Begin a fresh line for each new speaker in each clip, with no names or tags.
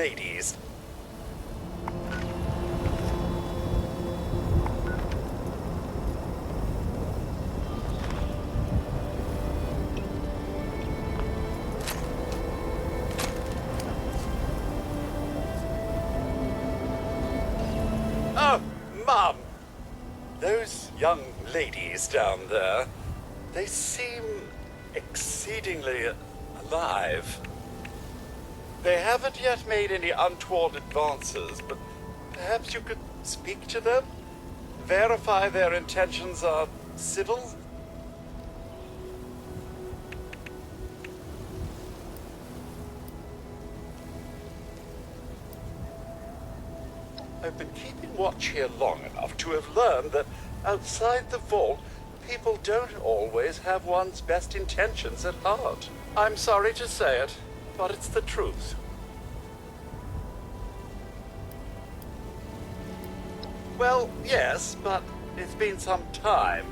ladies. Oh, Mum! Those young ladies down there, they seem exceedingly alive. They haven't yet made any untoward advances, but perhaps you could speak to them? Verify their intentions are civil? I've been keeping watch here long enough to have learned that outside the vault, people don't always have one's best intentions at heart. I'm sorry to say it, but it's the truth. Well, yes, but it's been some time.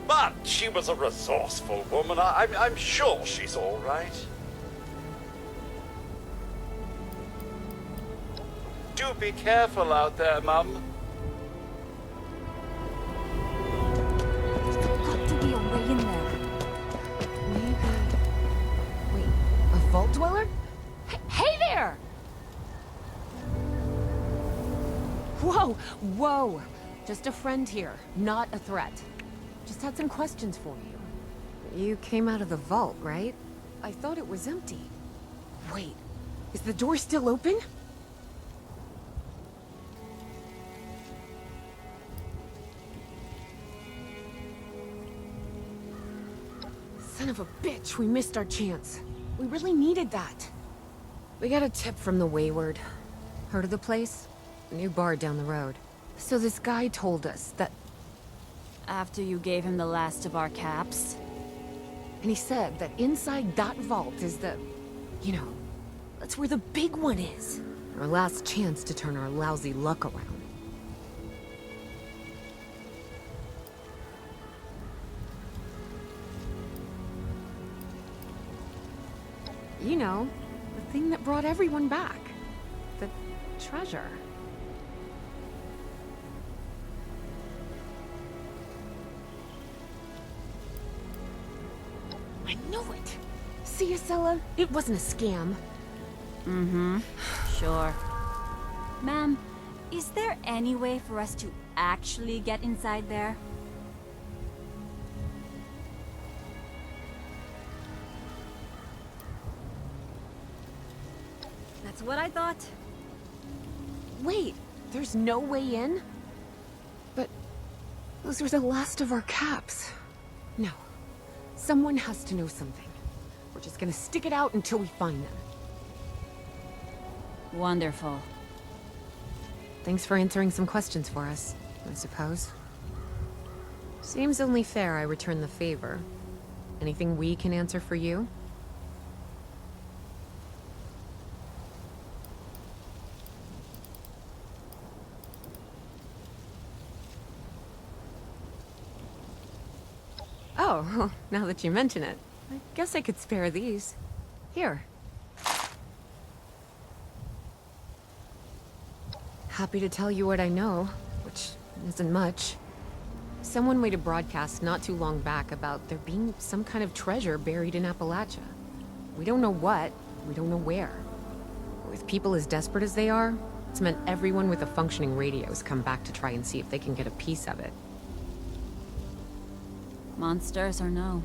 But she was a resourceful woman. I'm sure she's all right. Do be careful out there, Mum.
There's got to be a way in there. Maybe... Wait, a vault dweller? Hey there! Whoa, whoa! Just a friend here, not a threat. Just had some questions for you. You came out of the vault, right? I thought it was empty. Wait, is the door still open? Son of a bitch, we missed our chance. We really needed that. We got a tip from the Wayward. Heard of the place? A new bar down the road. So this guy told us that...
After you gave him the last of our caps?
And he said that inside that vault is the... You know, that's where the big one is. Our last chance to turn our lousy luck around. You know, the thing that brought everyone back. The treasure. I knew it! See, Acela? It wasn't a scam.
Mm-hmm. Sure. Ma'am, is there any way for us to actually get inside there? That's what I thought.
Wait, there's no way in? But those were the last of our caps. No. Someone has to know something. We're just gonna stick it out until we find them.
Wonderful.
Thanks for answering some questions for us, I suppose. Seems only fair I return the favor. Anything we can answer for you? Oh, now that you mention it, I guess I could spare these. Here. Happy to tell you what I know, which isn't much. Someone made a broadcast not too long back about there being some kind of treasure buried in Appalachia. We don't know what, we don't know where. With people as desperate as they are, it's meant everyone with a functioning radio has come back to try and see if they can get a piece of it.
Monsters or no?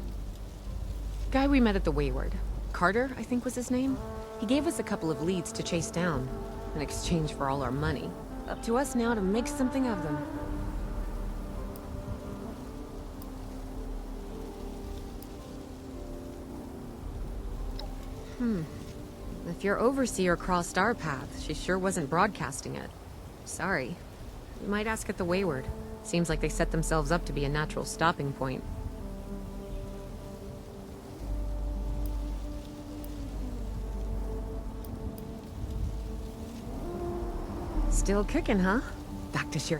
Guy we met at the Wayward. Carter, I think was his name. He gave us a couple of leads to chase down, in exchange for all our money. Up to us now to make something of them. If your overseer crossed our path, she sure wasn't broadcasting it. Sorry. You might ask at the Wayward. Seems like they set themselves up to be a natural stopping point. Still kicking, huh? Back to sheer...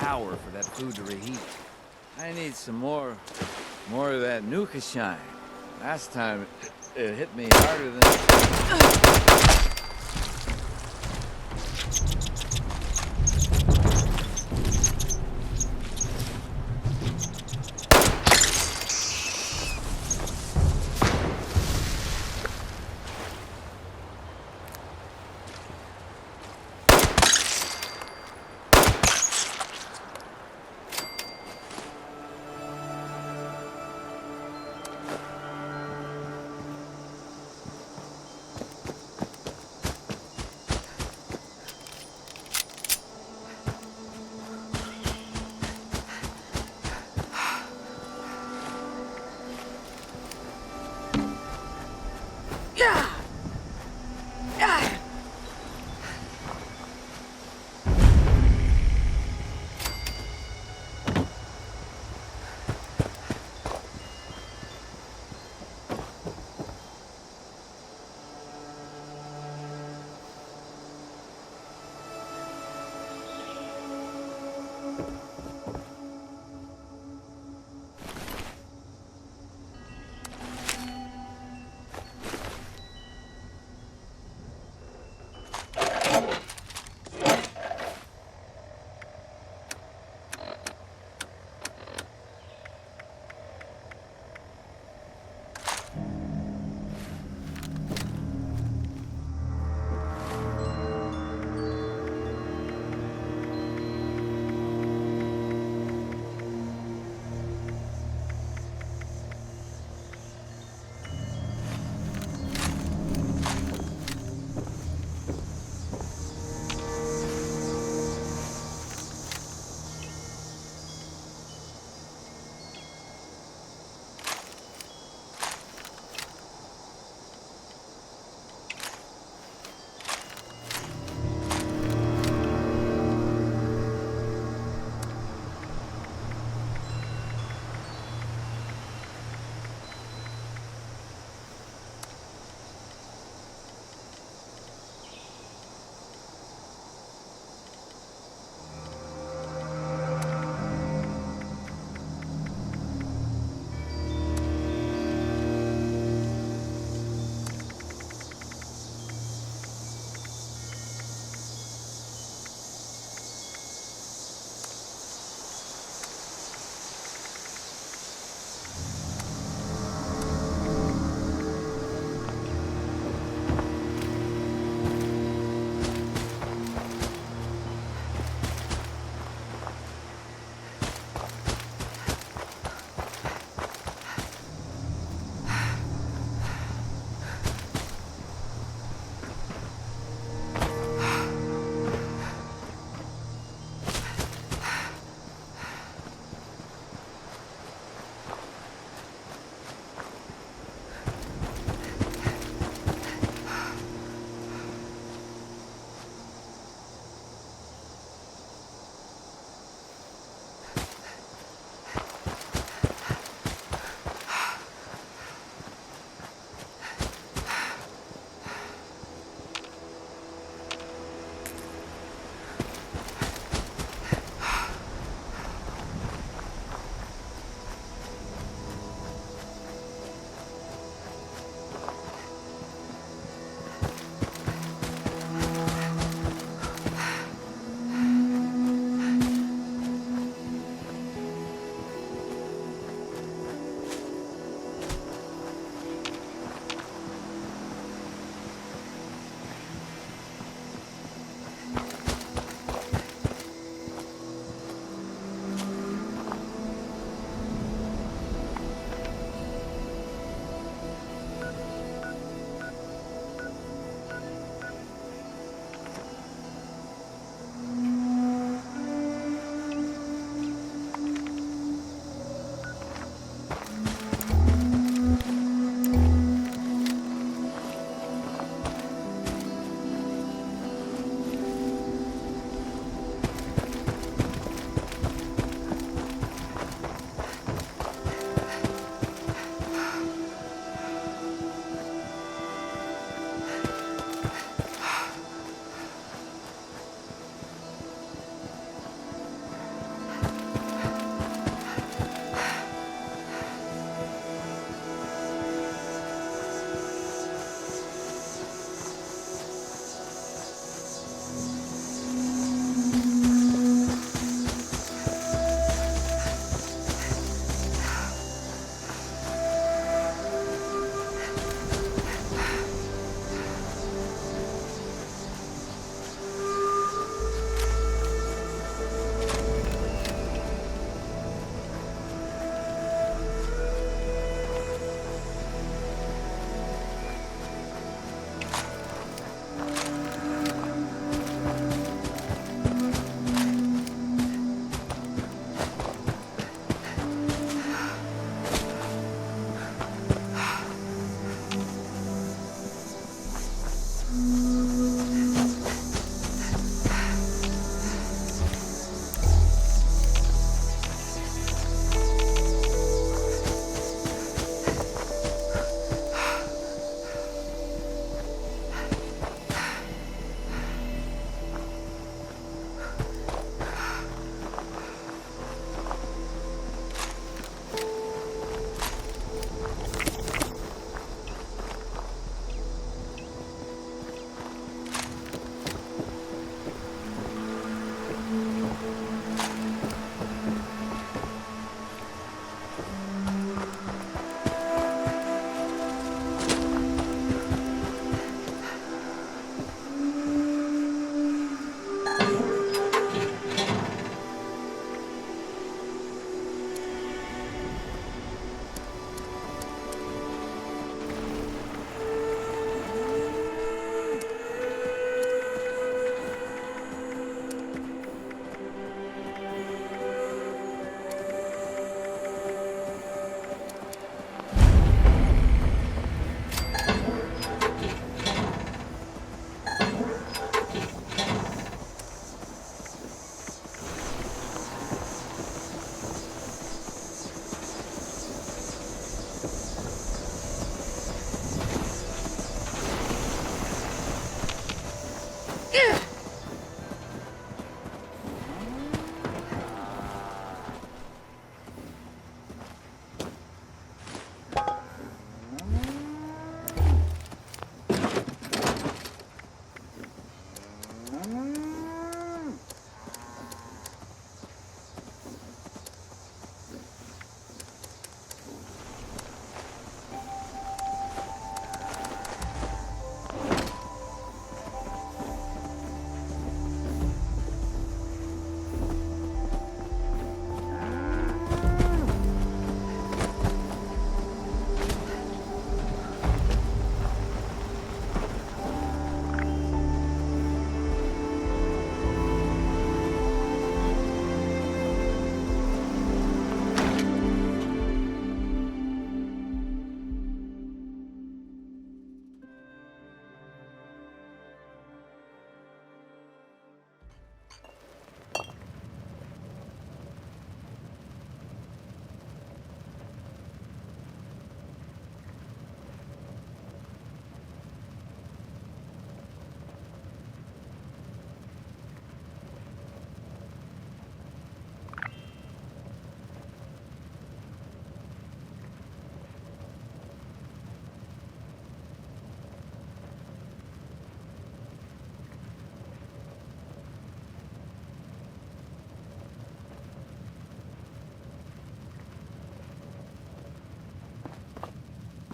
hour for that food to reheat. I need some more of that Nuka shine. Last time it hit me harder than...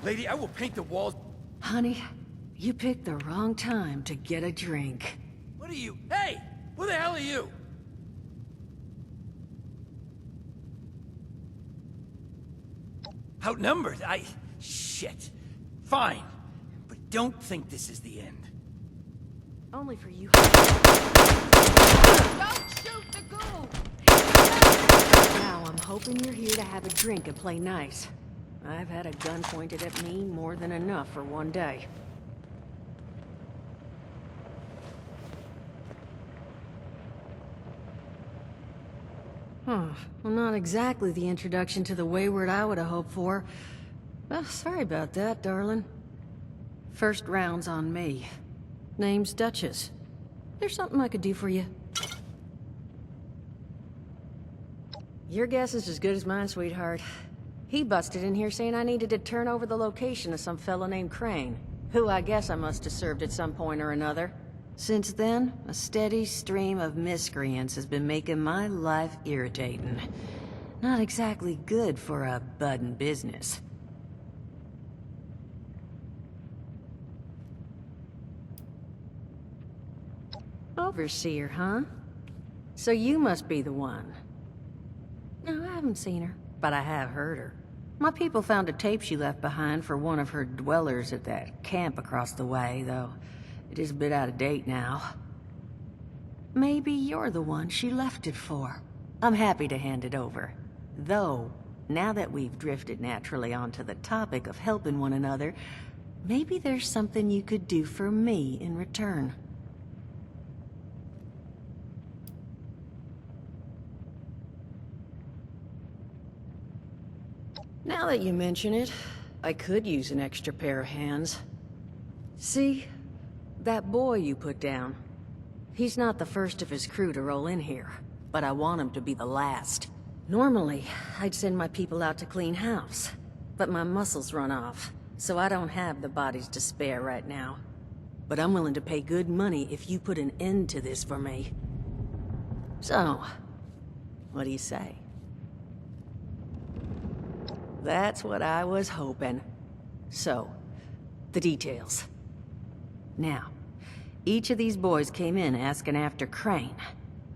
Lady, I will paint the walls.
Honey, you picked the wrong time to get a drink.
What are you? Hey! Who the hell are you? Outnumbered? Shit. Fine. But don't think this is the end.
Only for you.
Don't shoot the ghoul!
Now I'm hoping you're here to have a drink and play nice. I've had a gun pointed at me more than enough for one day. Well, not exactly the introduction to the Wayward I would have hoped for. Well, sorry about that, darling. First round's on me. Name's Duchess. There's something I could do for you. Your guess is as good as mine, sweetheart. He busted in here saying I needed to turn over the location of some fellow named Crane, who I guess I must have served at some point or another. Since then, a steady stream of miscreants has been making my life irritating. Not exactly good for a budding business. Overseer, huh? So you must be the one. No, I haven't seen her, but I have heard her. My people found a tape she left behind for one of her dwellers at that camp across the way, though it is a bit out of date now. Maybe you're the one she left it for. I'm happy to hand it over. Though, now that we've drifted naturally onto the topic of helping one another, maybe there's something you could do for me in return. Now that you mention it, I could use an extra pair of hands. See? That boy you put down. He's not the first of his crew to roll in here, but I want him to be the last. Normally, I'd send my people out to clean house, but my muscles run off, so I don't have the bodies to spare right now. But I'm willing to pay good money if you put an end to this for me. So, what do you say? That's what I was hoping. So, the details. Now, each of these boys came in asking after Crane.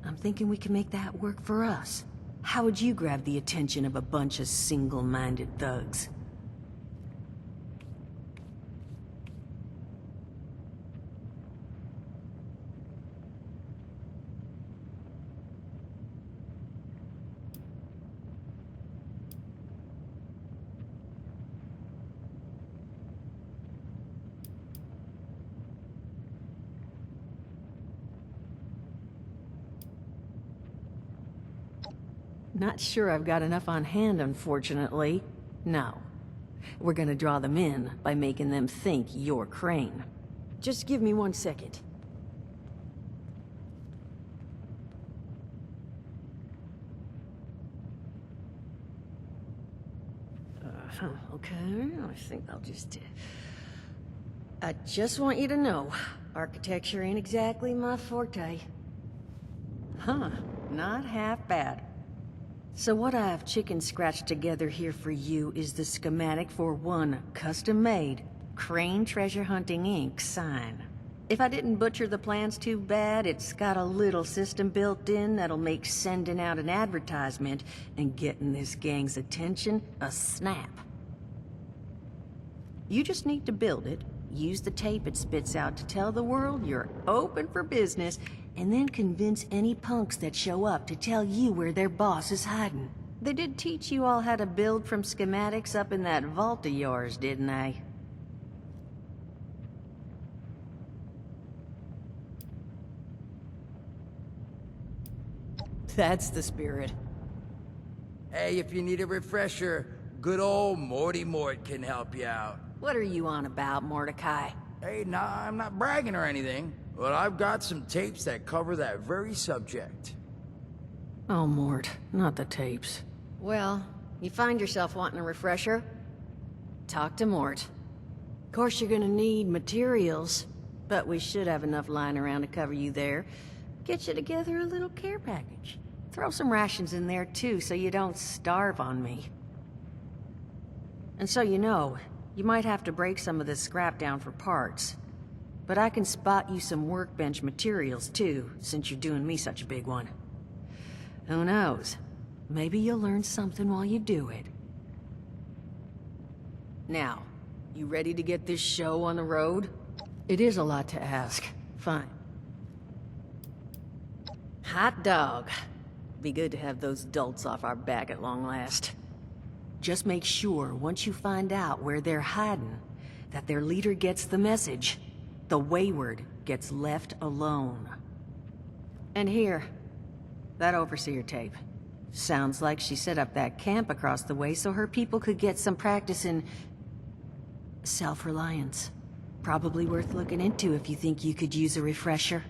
I'm thinking we can make that work for us. How would you grab the attention of a bunch of single-minded thugs? Not sure I've got enough on hand, unfortunately. No. We're gonna draw them in by making them think you're Crane. Just give me 1 second. Okay, I think I'll just... I just want you to know, architecture ain't exactly my forte. Huh, not half bad. So what I have chicken scratched together here for you is the schematic for one custom-made Crane Treasure Hunting Inc. sign. If I didn't butcher the plans too bad, it's got a little system built in that'll make sending out an advertisement and getting this gang's attention a snap. You just need to build it, use the tape it spits out to tell the world you're open for business, and then convince any punks that show up to tell you where their boss is hiding. They did teach you all how to build from schematics up in that vault of yours, didn't they? That's the spirit.
Hey, if you need a refresher, good old Morty Mort can help you out.
What are you on about, Mordecai?
Hey, nah, I'm not bragging or anything, but I've got some tapes that cover that very subject.
Oh, Mort, not the tapes. Well, you find yourself wanting a refresher? Talk to Mort. Of course you're gonna need materials, but we should have enough lying around to cover you there. Get you together a little care package. Throw some rations in there too, so you don't starve on me. And so you know, You might have to break some of this scrap down for parts. But I can spot you some workbench materials too, since you're doing me such a big one. Who knows? Maybe you'll learn something while you do it. Now, you ready to get this show on the road? It is a lot to ask. Fine. Hot dog. Be good to have those dolts off our back at long last. Just make sure, once you find out where they're hiding, that their leader gets the message. The Wayward gets left alone. And here, that overseer tape. Sounds like she set up that camp across the way so her people could get some practice in self-reliance. Probably worth looking into if you think you could use a refresher.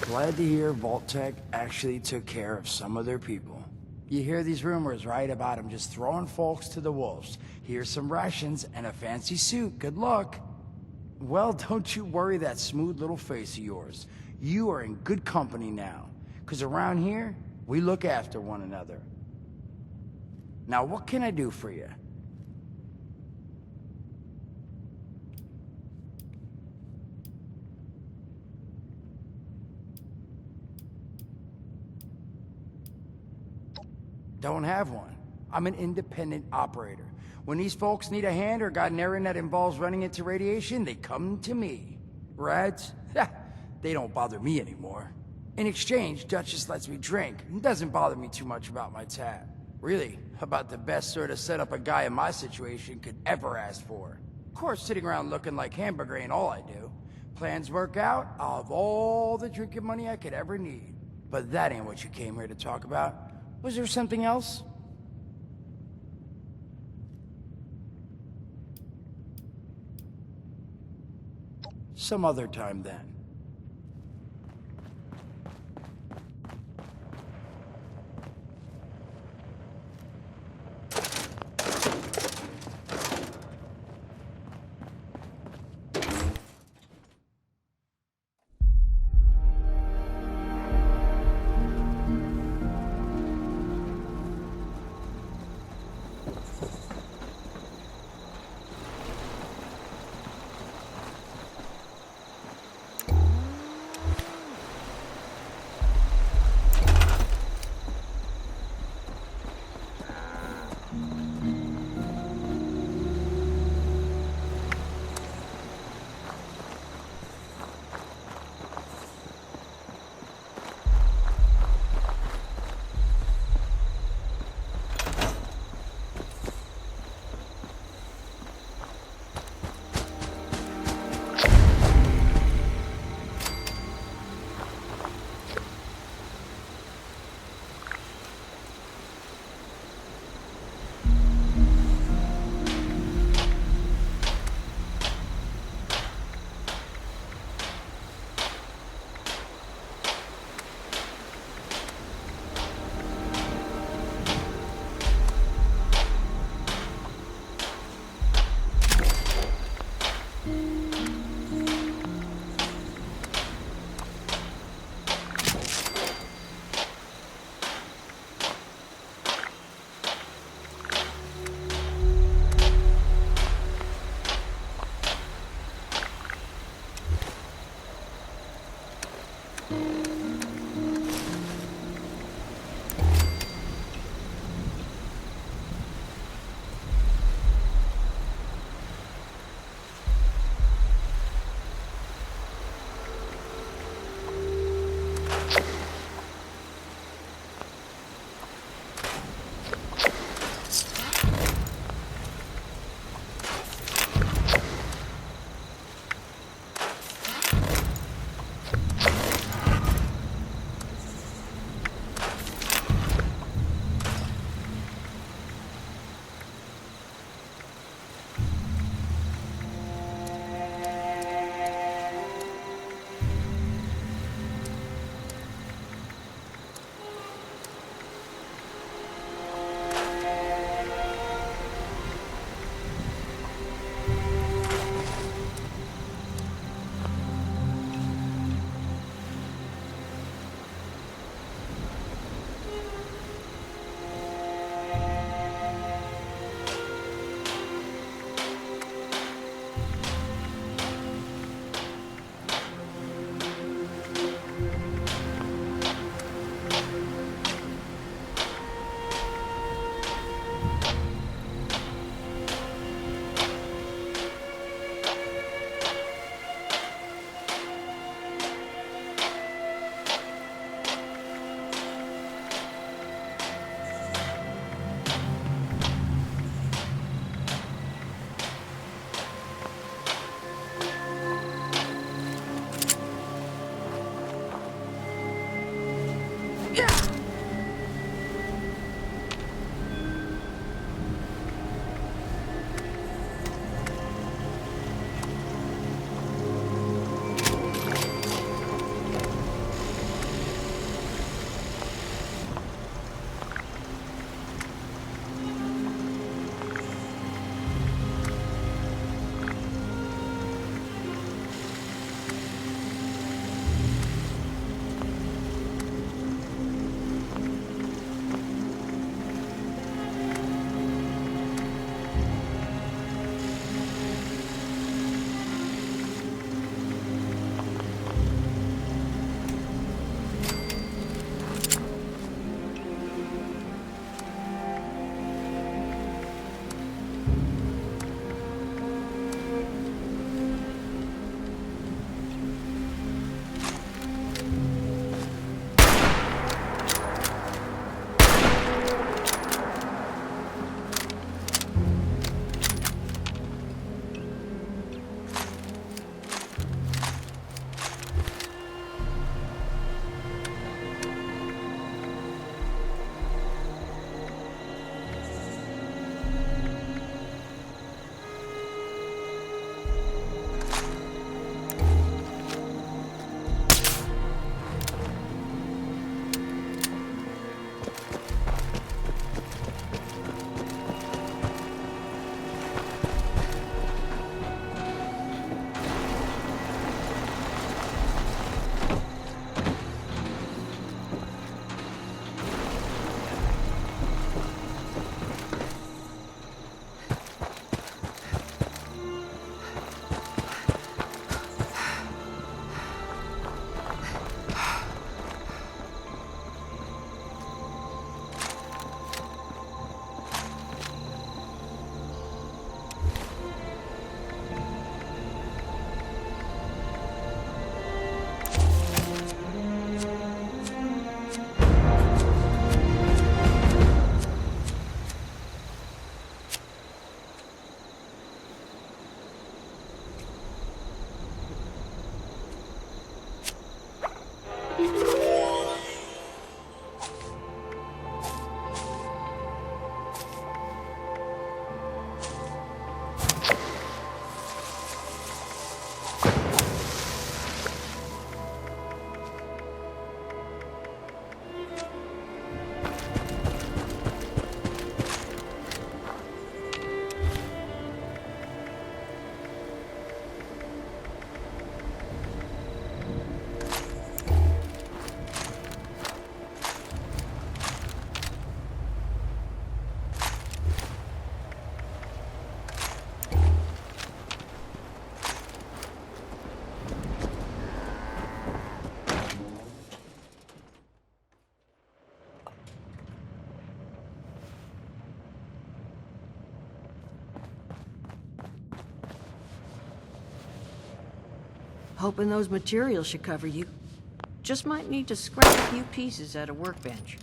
Glad to hear Vault-Tec actually took care of some of their people. You hear these rumors, right, about them just throwing folks to the wolves. Here's some rations and a fancy suit. Good luck. Well, don't you worry that smooth little face of yours. You are in good company now. 'Cause around here, we look after one another. Now, what can I do for you? Don't have one. I'm an independent operator. When these folks need a hand or got an errand that involves running into radiation, they come to me. Rats? They don't bother me anymore. In exchange, Duchess lets me drink and doesn't bother me too much about my tab. Really, about the best sort of setup a guy in my situation could ever ask for. Of course, sitting around looking like hamburger ain't all I do. Plans work out, I'll have all the drinking money I could ever need. But that ain't what you came here to talk about. Was there something else? Some other time then.
hoping those materials should cover you. Just might need to scrap a few pieces at a workbench.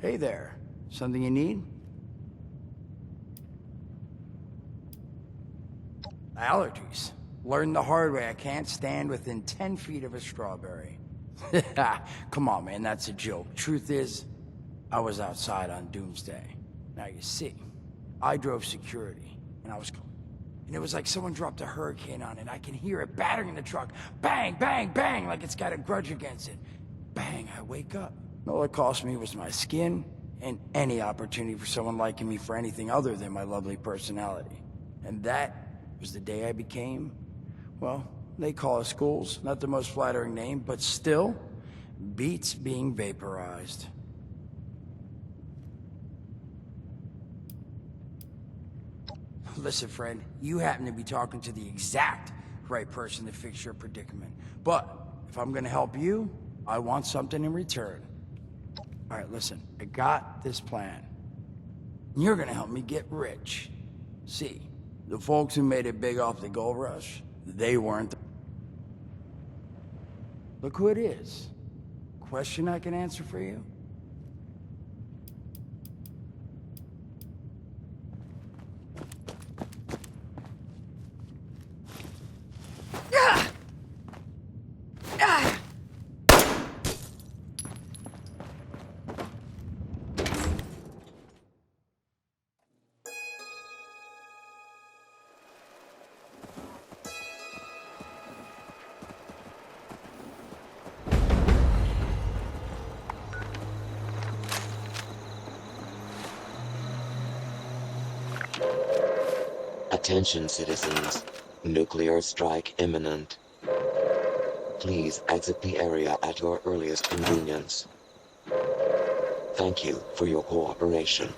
Hey there. Something you need? Allergies. Learned the hard way I can't stand within 10 feet of a strawberry. Come on, man, that's a joke. Truth is, I was outside on Doomsday. Now you see, I drove security, and it was like someone dropped a hurricane on it. I can hear it battering the truck. Bang, bang, bang, like it's got a grudge against it. Bang, I wake up. All it cost me was my skin and any opportunity for someone liking me for anything other than my lovely personality. And that was the day I became, well, they call us schools. Not the most flattering name, but still beats being vaporized. Listen, friend, you happen to be talking to the exact right person to fix your predicament. But if I'm gonna help you, I want something in return. All right, listen, I got this plan. You're gonna help me get rich. See, the folks who made it big off the gold rush, they weren't. Look who it is. Question I can answer for you?
Attention citizens, nuclear strike imminent. Please exit the area at your earliest convenience. Thank you for your cooperation.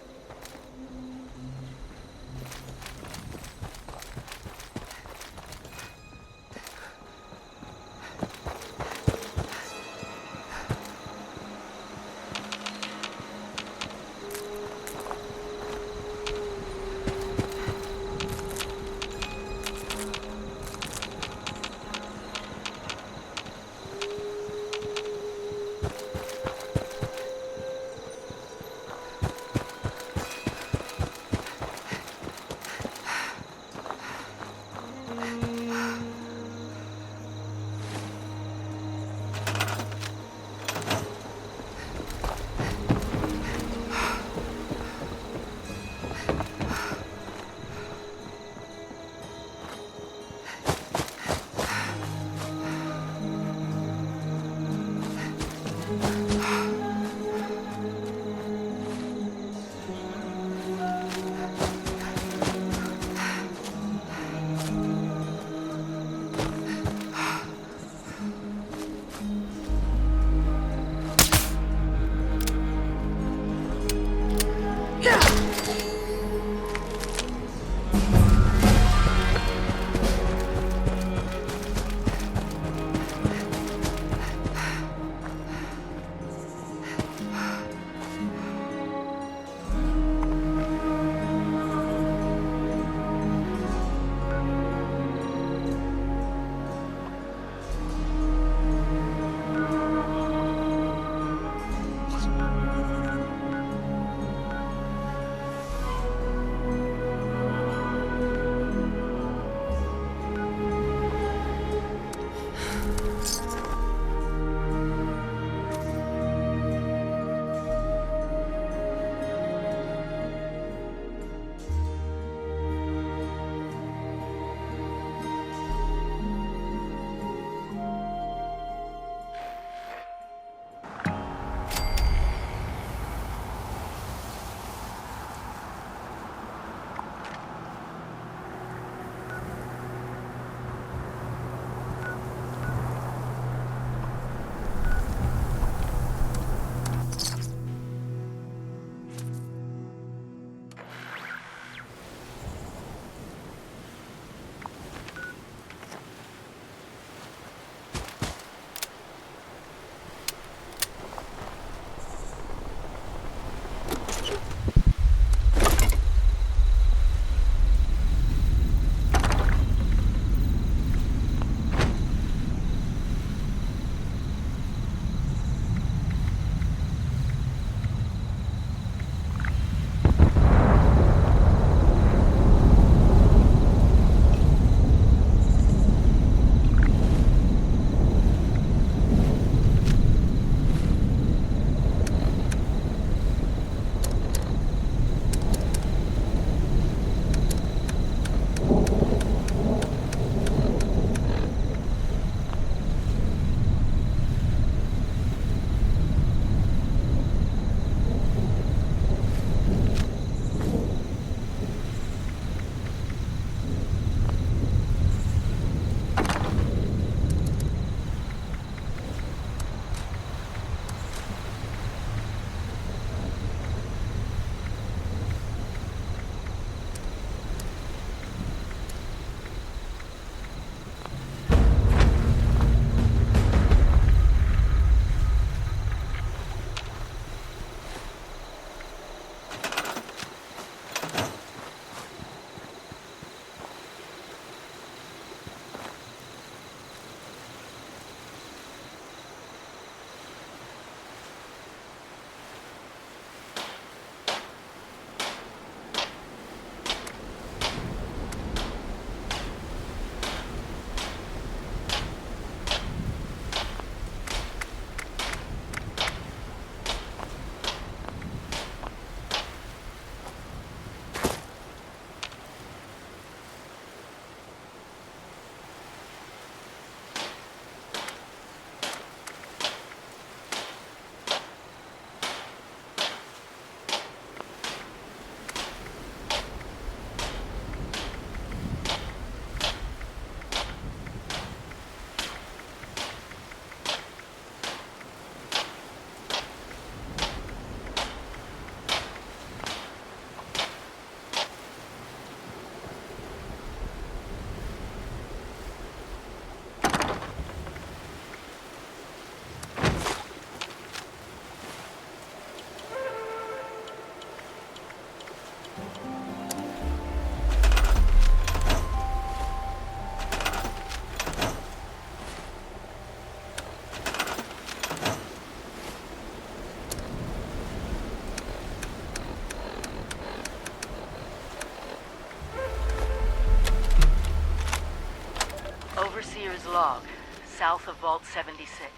Overseer's log, south of Vault 76.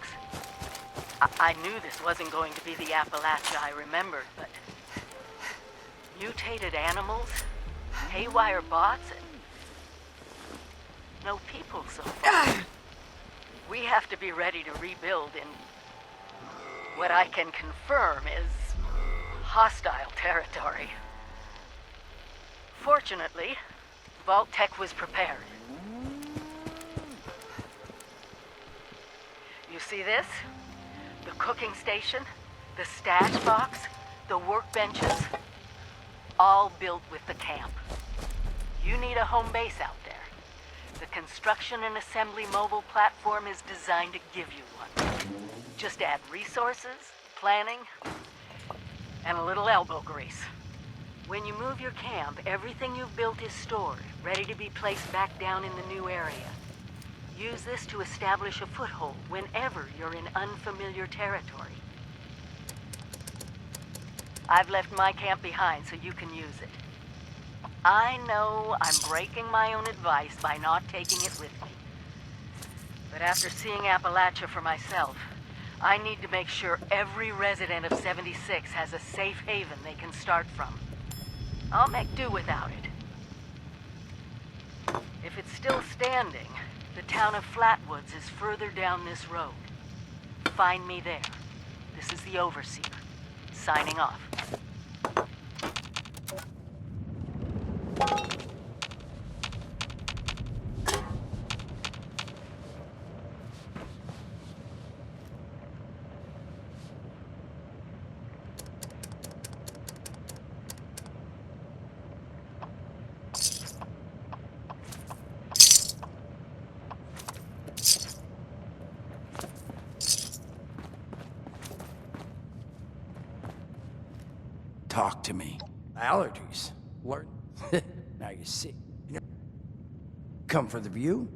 I knew this wasn't going to be the Appalachia I remembered, but... mutated animals, haywire bots, and... no people so far. We have to be ready to rebuild in... what I can confirm is... hostile territory. Fortunately, Vault Tech was prepared. You see this? The cooking station, the stash box, the workbenches. all built with the camp. You need a home base out there. The construction and assembly mobile platform is designed to give you one. Just add resources, planning, and a little elbow grease. When you move your camp, everything you've built is stored, ready to be placed back down in the new area. Use this to establish a foothold whenever you're in unfamiliar territory. I've left my camp behind so you can use it. I know I'm breaking my own advice by not taking it with me. But after seeing Appalachia for myself, I need to make sure every resident of 76 has a safe haven they can start from. I'll make do without it. If it's still standing, the town of Flatwoods is further down this road. Find me there. This is the Overseer, signing off.
Talk to me. Allergies. Learn. Now you see. You know, come for the view?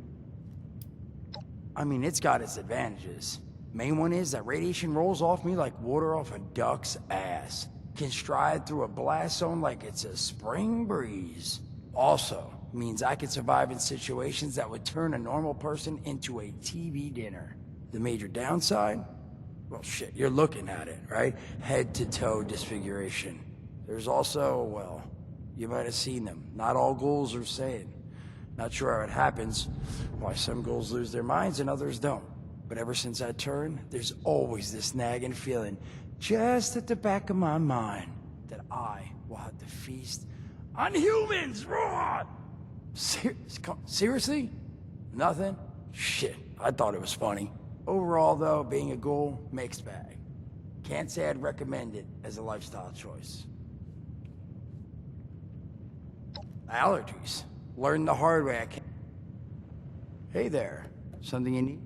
I mean, it's got its advantages. Main one is that radiation rolls off me like water off a duck's ass. Can stride through a blast zone like it's a spring breeze. Also, means I can survive in situations that would turn a normal person into a TV dinner. The major downside? Well, shit, you're looking at it, right? Head to toe disfiguration. There's also, well, you might have seen them. Not all ghouls are sane. Not sure how it happens, why some ghouls lose their minds and others don't. But ever since I turned, there's always this nagging feeling just at the back of my mind that I will have to feast on humans, raw! Seriously? Nothing? Shit, I thought it was funny. Overall, though, being a ghoul, mixed bag. Can't say I'd recommend it as a lifestyle choice. Allergies. Learned the hard way. I can't... Hey there. Something you need?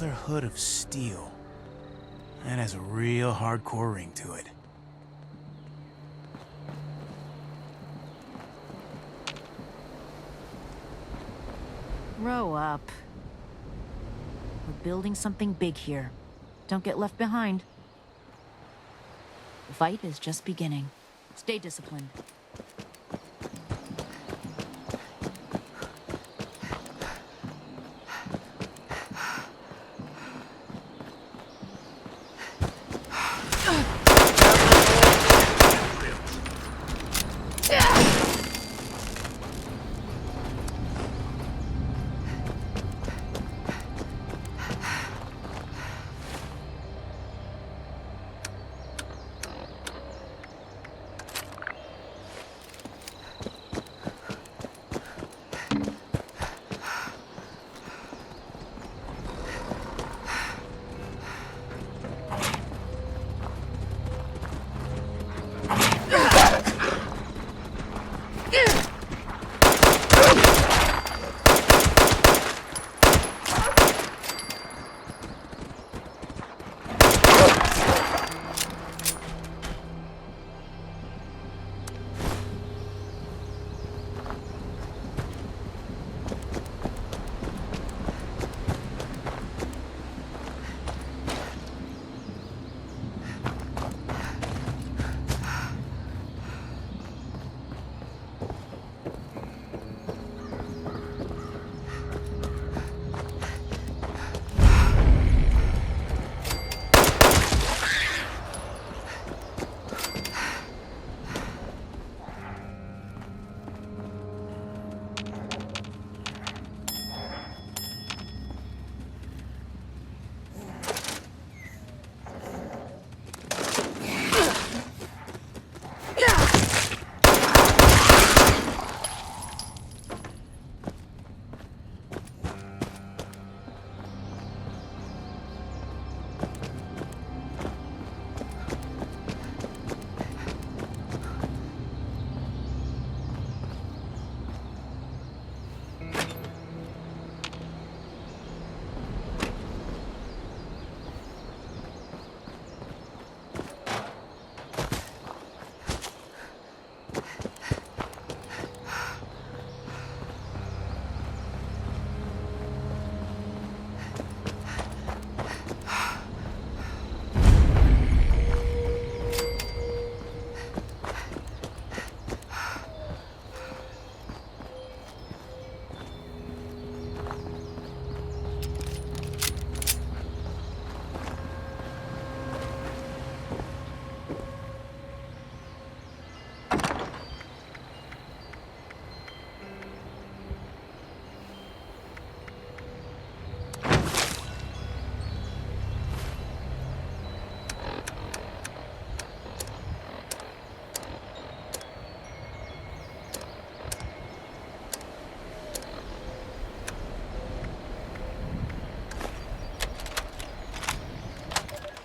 Brotherhood of Steel. That has a real hardcore ring to it.
Grow up. We're building something big here. Don't get left behind. The fight is just beginning. Stay disciplined.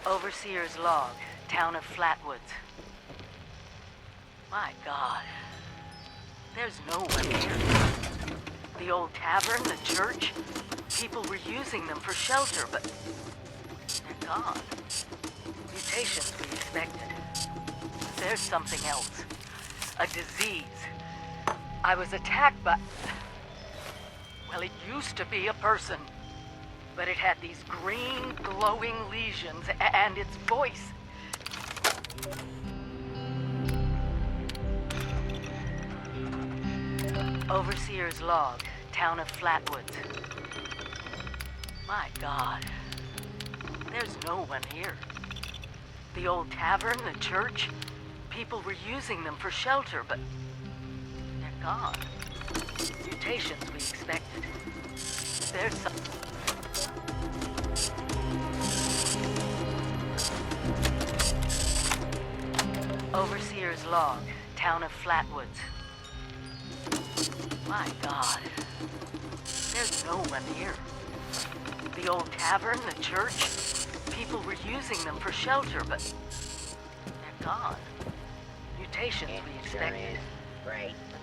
Overseer's log, town of Flatwoods. My God. There's no one here. The old tavern, the church, people were using them for shelter, but they're gone. Mutations we expected. There's something else. A disease. I was attacked by... Well, it used to be a person. But it had these green, glowing lesions, and its voice. Overseer's log, town of Flatwoods. My God. There's no one here. The old tavern, the church, people were using them for shelter, but they're gone. Mutations we expected. There's some... Overseer's log, town of Flatwoods. My God. There's no one here. The old tavern, the church, people were using them for shelter, but they're gone. Mutations we expected.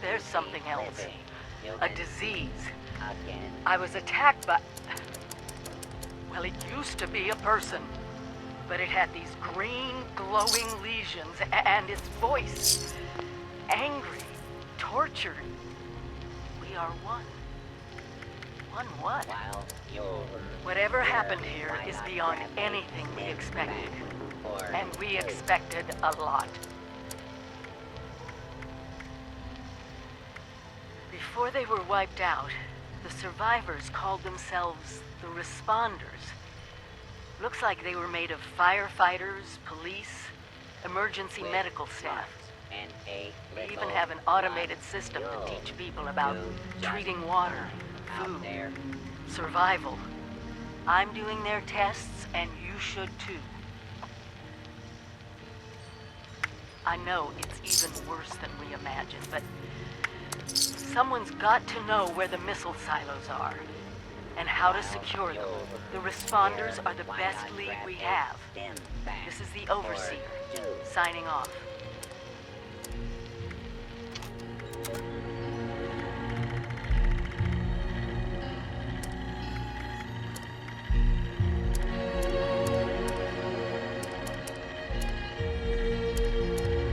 There's something else. A disease. I was attacked by... Well, it used to be a person, but it had these green, glowing lesions, and its voice. Angry, tortured. We are one. One what? Whatever happened here is beyond anything we expected. And we expected a lot. Before they were wiped out, the survivors called themselves the Responders. Looks like they were made of firefighters, police, emergency medical staff. They even have an automated system to teach people about treating water, food, survival. I'm doing their tests, and you should too. I know it's even worse than we imagined, but someone's got to know where the missile silos are and how to secure them. The Responders are the best lead we have. This is the Overseer, signing off.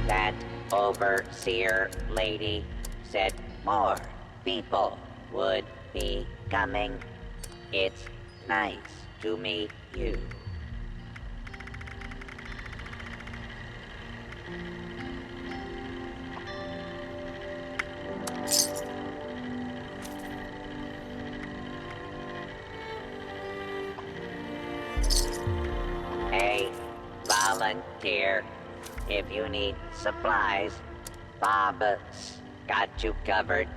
That Overseer lady said more people would be coming. It's nice to meet you. Hey, volunteer. If you need supplies, Bob's got you covered.